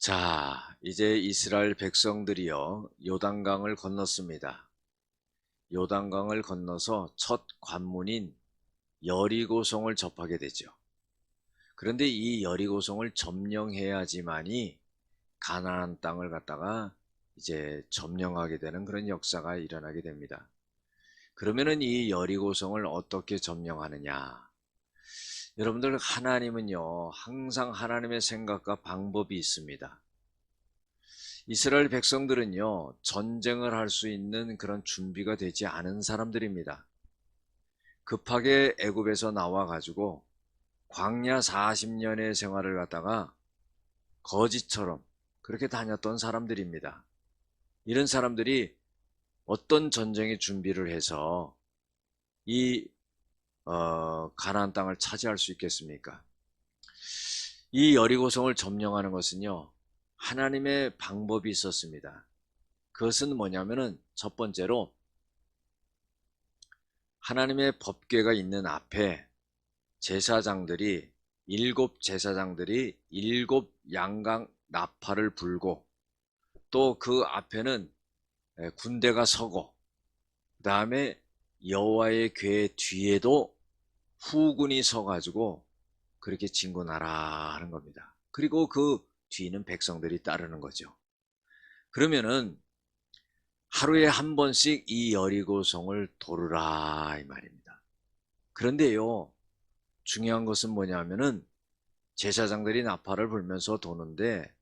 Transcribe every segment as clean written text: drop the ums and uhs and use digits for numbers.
자, 이제 이스라엘 백성들이요, 요단강을 건넜습니다. 요단강을 건너서 첫 관문인 여리고성을 접하게 되죠. 그런데 이 여리고성을 점령해야지만이 가나안 땅을 갖다가 이제 점령하게 되는 그런 역사가 일어나게 됩니다. 그러면은 이 여리고성을 어떻게 점령하느냐? 여러분들, 하나님은요, 항상 하나님의 생각과 방법이 있습니다. 이스라엘 백성들은요, 전쟁을 할 수 있는 그런 준비가 되지 않은 사람들입니다. 급하게 애굽에서 나와 가지고 광야 40년의 생활을 갖다가 거지처럼 그렇게 다녔던 사람들입니다. 이런 사람들이 어떤 전쟁의 준비를 해서 이 가나안 땅을 차지할 수 있겠습니까? 이 여리고성을 점령하는 것은요, 하나님의 방법이 있었습니다. 그것은 뭐냐면은 첫 번째로 하나님의 법궤가 있는 앞에 제사장들이, 일곱 제사장들이 일곱 양강 나팔을 불고, 또 그 앞에는 군대가 서고, 그 다음에 여호와의 궤 뒤에도 후군이 서가지고 그렇게 진군하라 하는 겁니다. 그리고 그 뒤는 백성들이 따르는 거죠. 그러면은 하루에 한 번씩 이 여리고성을 도르라 이 말입니다. 그런데요, 중요한 것은 뭐냐면은 제사장들이 나팔을 불면서 도는데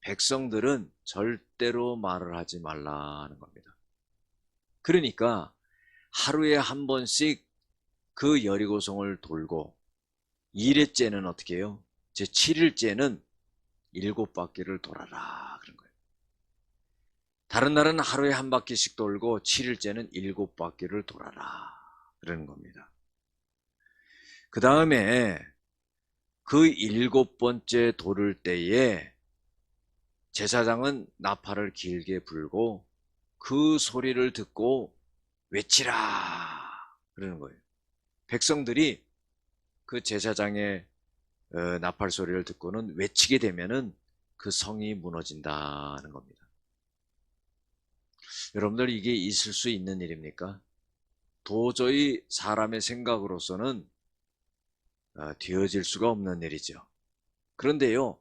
백성들은 절대로 말을 하지 말라는 겁니다. 그러니까 하루에 한 번씩 그 여리고성을 돌고 2일째는 어떻게 해요? 제 7일째는 7바퀴를 돌아라 그런 거예요. 다른 날은 하루에 한 바퀴씩 돌고 7일째는 7바퀴를 돌아라 그러는 겁니다. 그 다음에 그 7번째 돌을 때에 제사장은 나팔을 길게 불고 그 소리를 듣고 외치라 그러는 거예요. 백성들이 그 제사장의 나팔 소리를 듣고는 외치게 되면은 그 성이 무너진다는 겁니다. 여러분들, 이게 있을 수 있는 일입니까? 도저히 사람의 생각으로서는 되어질 수가 없는 일이죠. 그런데요,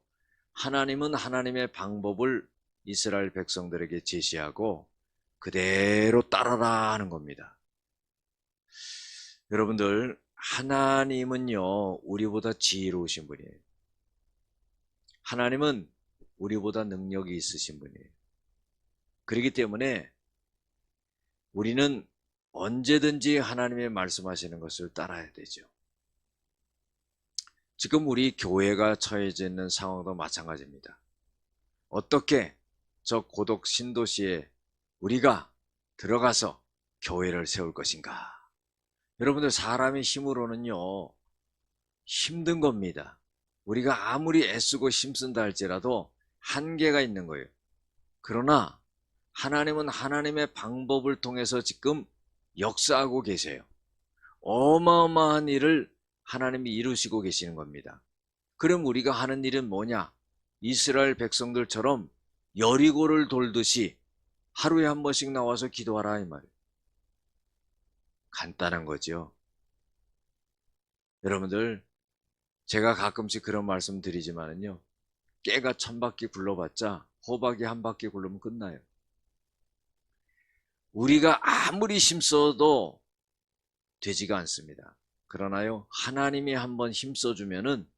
하나님은 하나님의 방법을 이스라엘 백성들에게 제시하고 그대로 따라라 하는 겁니다. 여러분들, 하나님은요, 우리보다 지혜로우신 분이에요. 하나님은 우리보다 능력이 있으신 분이에요. 그렇기 때문에 우리는 언제든지 하나님의 말씀하시는 것을 따라야 되죠. 지금 우리 교회가 처해져 있는 상황도 마찬가지입니다. 어떻게 저 고독 신도시에 우리가 들어가서 교회를 세울 것인가? 여러분들, 사람의 힘으로는요, 힘든 겁니다. 우리가 아무리 애쓰고 힘쓴다 할지라도 한계가 있는 거예요. 그러나 하나님은 하나님의 방법을 통해서 지금 역사하고 계세요. 어마어마한 일을 하나님이 이루시고 계시는 겁니다. 그럼 우리가 하는 일은 뭐냐? 이스라엘 백성들처럼 여리고를 돌듯이 하루에 한 번씩 나와서 기도하라 이 말이에요. 간단한 거죠. 여러분들, 제가 가끔씩 그런 말씀 드리지만은요, 깨가 1000바퀴 굴러봤자 호박이 한 바퀴 굴르면 끝나요. 우리가 아무리 힘써도 되지가 않습니다. 그러나요, 하나님이 한번 힘써주면은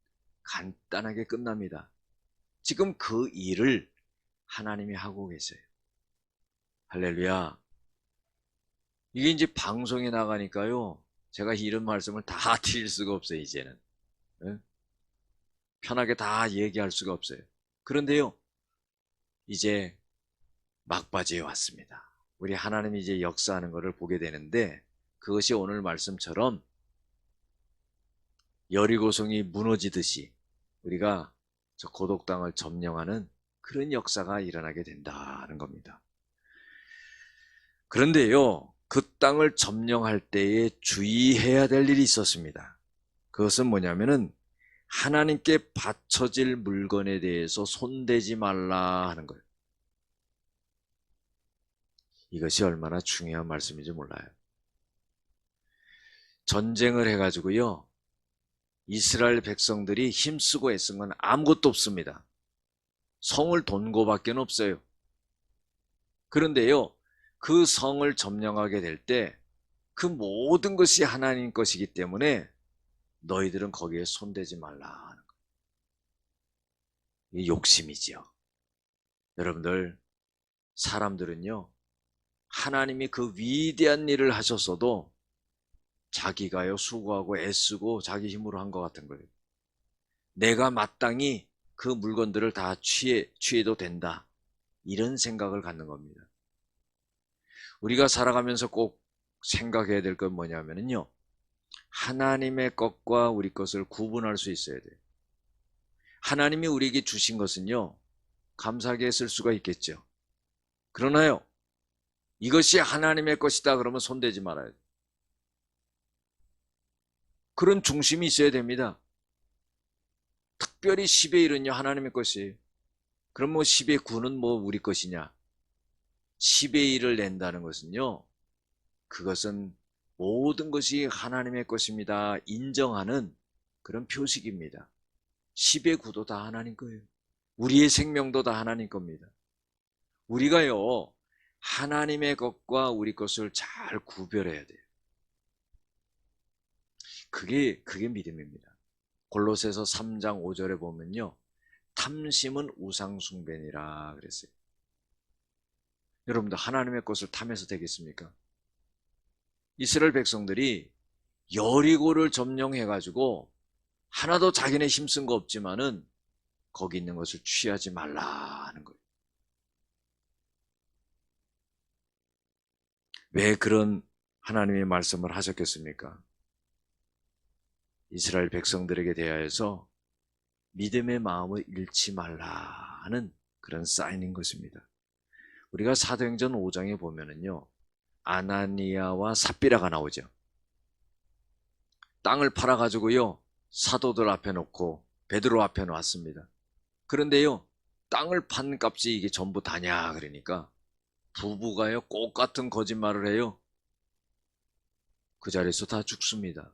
간단하게 끝납니다. 지금 그 일을 하나님이 하고 계세요. 할렐루야. 이게 이제 방송에 나가니까요, 제가 이런 말씀을 다 드릴 수가 없어요, 이제는. 예? 편하게 다 얘기할 수가 없어요. 그런데요, 이제 막바지에 왔습니다. 우리 하나님이 이제 역사하는 것을 보게 되는데, 그것이 오늘 말씀처럼 여리고성이 무너지듯이 우리가 저 고독 땅을 점령하는 그런 역사가 일어나게 된다는 겁니다. 그런데요, 그 땅을 점령할 때에 주의해야 될 일이 있었습니다. 그것은 뭐냐면은 하나님께 바쳐질 물건에 대해서 손대지 말라 하는 거예요. 이것이 얼마나 중요한 말씀인지 몰라요. 전쟁을 해가지고요, 이스라엘 백성들이 힘쓰고 애쓴 건 아무것도 없습니다. 성을 돈 거밖에 없어요. 그런데요, 그 성을 점령하게 될 때 그 모든 것이 하나님 것이기 때문에 너희들은 거기에 손대지 말라 하는 거예요. 이 욕심이지요. 여러분들, 사람들은요, 하나님이 그 위대한 일을 하셨어도 자기가요 수고하고 애쓰고 자기 힘으로 한 것 같은 거예요. 내가 마땅히 그 물건들을 다 취해도 된다, 이런 생각을 갖는 겁니다. 우리가 살아가면서 꼭 생각해야 될 건 뭐냐면요, 하나님의 것과 우리 것을 구분할 수 있어야 돼요. 하나님이 우리에게 주신 것은요, 감사하게 쓸 수가 있겠죠. 그러나요, 이것이 하나님의 것이다 그러면 손대지 말아야 돼요. 그런 중심이 있어야 됩니다. 특별히 10의 1은요 하나님의 것이에요. 그럼 뭐 10의 9는 뭐 우리 것이냐? 10의 1을 낸다는 것은요, 그것은 모든 것이 하나님의 것입니다 인정하는 그런 표식입니다. 10의 9도 다 하나님 거예요. 우리의 생명도 다 하나님 겁니다. 우리가요, 하나님의 것과 우리 것을 잘 구별해야 돼요. 그게 믿음입니다. 골로새서 3장 5절에 보면요, 탐심은 우상숭배니라 그랬어요. 여러분들, 하나님의 것을 탐해서 되겠습니까? 이스라엘 백성들이 여리고를 점령해가지고 하나도 자기네 힘쓴 거 없지만은 거기 있는 것을 취하지 말라 하는 거예요. 왜 그런 하나님의 말씀을 하셨겠습니까? 이스라엘 백성들에게 대하여서 믿음의 마음을 잃지 말라 하는 그런 사인인 것입니다. 우리가 사도행전 5장에 보면은요, 아나니아와 삽비라가 나오죠. 땅을 팔아가지고요, 사도들 앞에 놓고 베드로 앞에 놨습니다. 그런데요, 땅을 판 값이 이게 전부 다냐 그러니까 부부가요 꼭 같은 거짓말을 해요. 그 자리에서 다 죽습니다.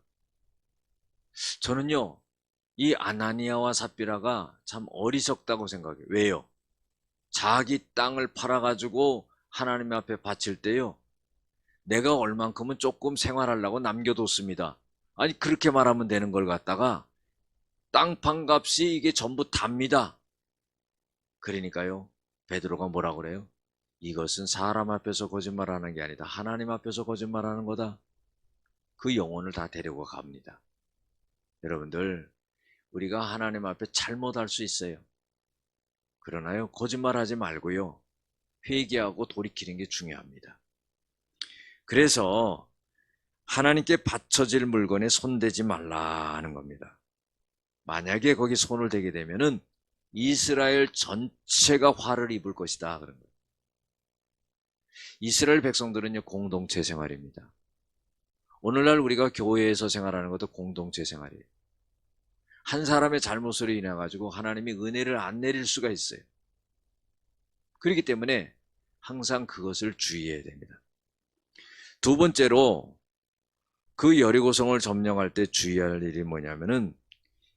저는요, 이 아나니아와 삽비라가 참 어리석다고 생각해요. 왜요? 자기 땅을 팔아가지고 하나님 앞에 바칠 때요, 내가 얼만큼은 조금 생활하려고 남겨뒀습니다. 아니, 그렇게 말하면 되는 걸 갖다가 땅판 값이 이게 전부 답니다. 그러니까요, 베드로가 뭐라 그래요? 이것은 사람 앞에서 거짓말하는 게 아니다, 하나님 앞에서 거짓말하는 거다. 그 영혼을 다 데리고 갑니다. 여러분들, 우리가 하나님 앞에 잘못할 수 있어요. 그러나요, 거짓말하지 말고요, 회개하고 돌이키는 게 중요합니다. 그래서 하나님께 바쳐질 물건에 손대지 말라 하는 겁니다. 만약에 거기 손을 대게 되면은 이스라엘 전체가 화를 입을 것이다 그런 거예요. 이스라엘 백성들은요, 공동체 생활입니다. 오늘날 우리가 교회에서 생활하는 것도 공동체 생활이에요. 한 사람의 잘못으로 인해 가지고 하나님이 은혜를 안 내릴 수가 있어요. 그렇기 때문에 항상 그것을 주의해야 됩니다. 두 번째로, 그 여리고성을 점령할 때 주의할 일이 뭐냐면은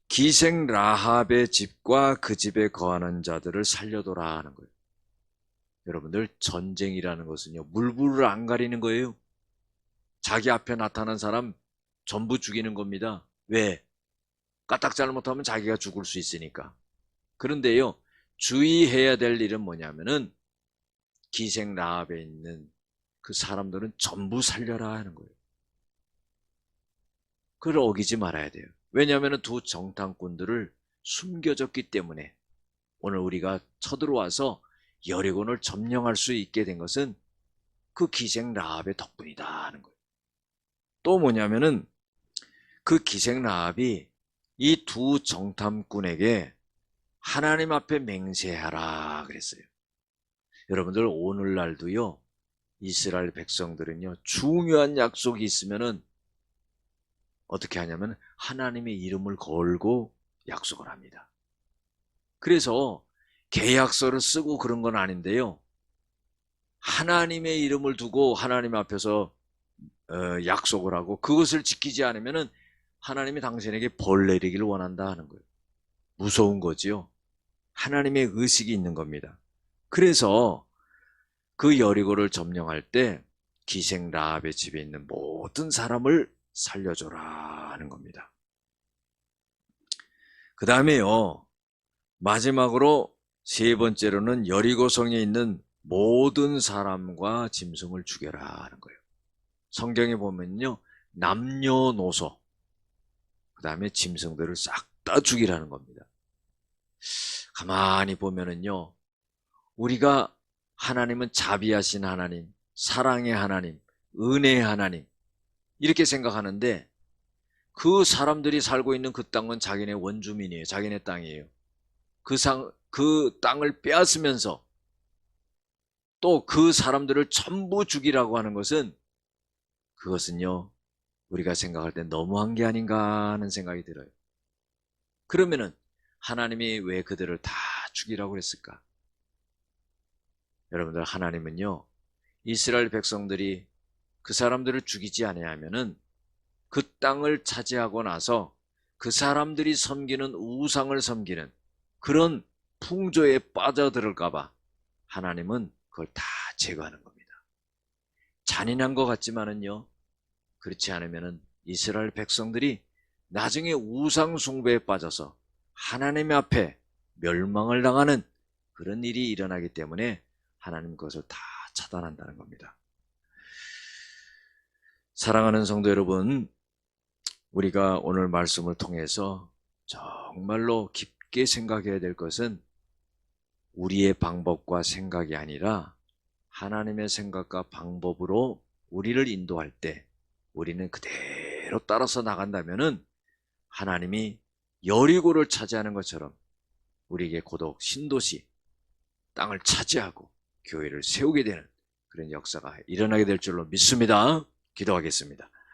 기생 라합의 집과 그 집에 거하는 자들을 살려둬라 하는 거예요. 여러분들, 전쟁이라는 것은요, 물불을 안 가리는 거예요. 자기 앞에 나타난 사람 전부 죽이는 겁니다. 왜? 까딱 잘못하면 자기가 죽을 수 있으니까. 그런데요, 주의해야 될 일은 뭐냐면은 기생 라합에 있는 그 사람들은 전부 살려라 하는 거예요. 그걸 어기지 말아야 돼요. 왜냐하면 두 정탐꾼들을 숨겨졌기 때문에 오늘 우리가 쳐들어와서 여리고를 점령할 수 있게 된 것은 그 기생 라합의 덕분이다 하는 거예요. 또 뭐냐면은 그 기생 라합이 이 두 정탐꾼에게 하나님 앞에 맹세하라 그랬어요. 여러분들, 오늘날도요, 이스라엘 백성들은요, 중요한 약속이 있으면은 어떻게 하냐면 하나님의 이름을 걸고 약속을 합니다. 그래서 계약서를 쓰고 그런 건 아닌데요. 하나님의 이름을 두고 하나님 앞에서 약속을 하고 그것을 지키지 않으면은 하나님이 당신에게 벌 내리기를 원한다 하는 거예요. 무서운 거지요. 하나님의 의식이 있는 겁니다. 그래서 그 여리고를 점령할 때 기생 라합의 집에 있는 모든 사람을 살려줘라 하는 겁니다. 그 다음에요, 마지막으로 세 번째로는 여리고성에 있는 모든 사람과 짐승을 죽여라 하는 거예요. 성경에 보면요, 남녀노소, 그 다음에 짐승들을 싹 다 죽이라는 겁니다. 가만히 보면은요, 우리가 하나님은 자비하신 하나님, 사랑의 하나님, 은혜의 하나님, 이렇게 생각하는데 그 사람들이 살고 있는 그 땅은 자기네 원주민이에요. 자기네 땅이에요. 그 땅을 빼앗으면서 또 그 사람들을 전부 죽이라고 하는 것은, 그것은요, 우리가 생각할 때 너무한 게 아닌가 하는 생각이 들어요. 그러면은 하나님이 왜 그들을 다 죽이라고 했을까? 여러분들, 하나님은요, 이스라엘 백성들이 그 사람들을 죽이지 아니하면은 그 땅을 차지하고 나서 그 사람들이 섬기는 우상을 섬기는 그런 풍조에 빠져들을까봐 하나님은 그걸 다 제거하는 겁니다. 잔인한 것 같지만은요, 그렇지 않으면은 이스라엘 백성들이 나중에 우상 숭배에 빠져서 하나님 앞에 멸망을 당하는 그런 일이 일어나기 때문에 하나님 그것을 다 차단한다는 겁니다. 사랑하는 성도 여러분, 우리가 오늘 말씀을 통해서 정말로 깊게 생각해야 될 것은 우리의 방법과 생각이 아니라 하나님의 생각과 방법으로 우리를 인도할 때 우리는 그대로 따라서 나간다면은 하나님이 여리고를 차지하는 것처럼 우리에게 고독 신도시 땅을 차지하고 교회를 세우게 되는 그런 역사가 일어나게 될 줄로 믿습니다. 기도하겠습니다.